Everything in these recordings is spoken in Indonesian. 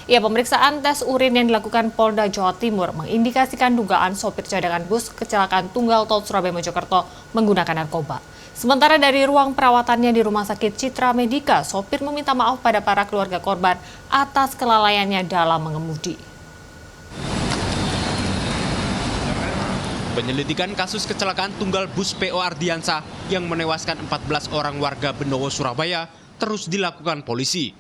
Ya, pemeriksaan tes urin yang dilakukan Polda Jawa Timur mengindikasikan dugaan sopir cadangan bus kecelakaan tunggal tol Surabaya Mojokerto menggunakan narkoba. Sementara dari ruang perawatannya di Rumah Sakit Citra Medika, sopir meminta maaf pada para keluarga korban atas kelalaiannya dalam mengemudi. Penyelidikan kasus kecelakaan tunggal bus PO Ardiansa yang menewaskan 14 orang warga Benowo, Surabaya terus dilakukan polisi.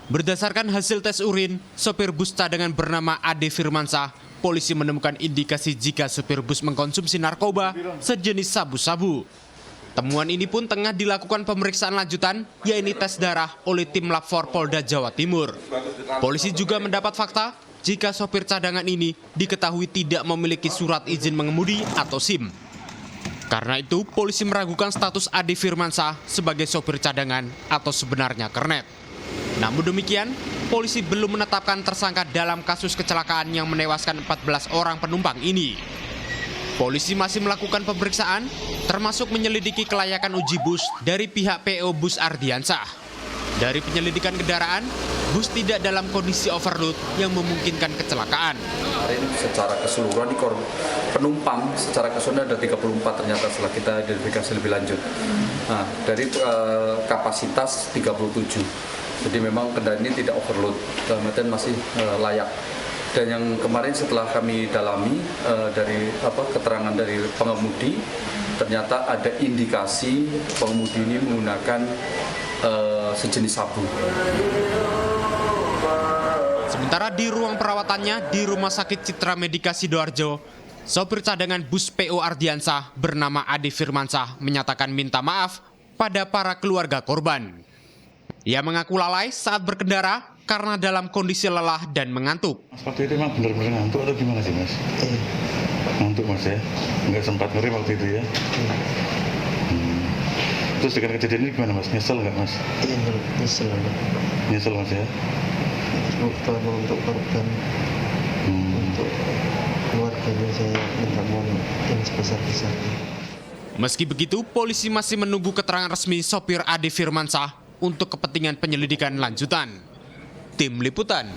Berdasarkan hasil tes urin, sopir bus cadangan bernama Ade Firmansyah, polisi menemukan indikasi jika sopir bus mengkonsumsi narkoba sejenis sabu-sabu. Temuan ini pun tengah dilakukan pemeriksaan lanjutan, yaitu tes darah oleh tim Lab 4 Polda Jawa Timur. Polisi juga mendapat fakta jika sopir cadangan ini diketahui tidak memiliki surat izin mengemudi atau SIM. Karena itu, polisi meragukan status Ade Firmansyah sebagai sopir cadangan atau sebenarnya kernet. Namun demikian, polisi belum menetapkan tersangka dalam kasus kecelakaan yang menewaskan 14 orang penumpang ini. Polisi masih melakukan pemeriksaan, termasuk menyelidiki kelayakan uji bus dari pihak PO Bus Ardiansyah. Dari penyelidikan kendaraan, bus tidak dalam kondisi overload yang memungkinkan kecelakaan. Hari ini secara keseluruhan di penumpang secara keseluruhan ada 34 ternyata setelah kita identifikasi lebih lanjut. Nah, dari kapasitas 37. Jadi memang kendaraan ini tidak overload, dalam artian masih layak. Dan yang kemarin setelah kami dalami dari keterangan dari pengemudi, ternyata ada indikasi pengemudi ini menggunakan sejenis sabu. Sementara di ruang perawatannya di Rumah Sakit Citra Medika Sidoarjo, sopir cadangan bus PO Ardiansyah bernama Ade Firmansyah menyatakan minta maaf pada para keluarga korban. Ia mengaku lalai saat berkendara karena dalam kondisi lelah dan mengantuk. Waktu itu memang benar-benar ngantuk atau gimana sih, Mas? Ngantuk, Mas, ya? Nggak sempat ngerem waktu itu, ya? Terus dengan kejadian ini gimana, Mas? Nyesel nggak, Mas? Iya, nyesel. Nyesel, Mas, ya? Terutama untuk korban, untuk keluarganya saya minta mohon yang sebesar-besarnya. Meski begitu, polisi masih menunggu keterangan resmi sopir Ade Firmansyah untuk kepentingan penyelidikan lanjutan. Tim Liputan.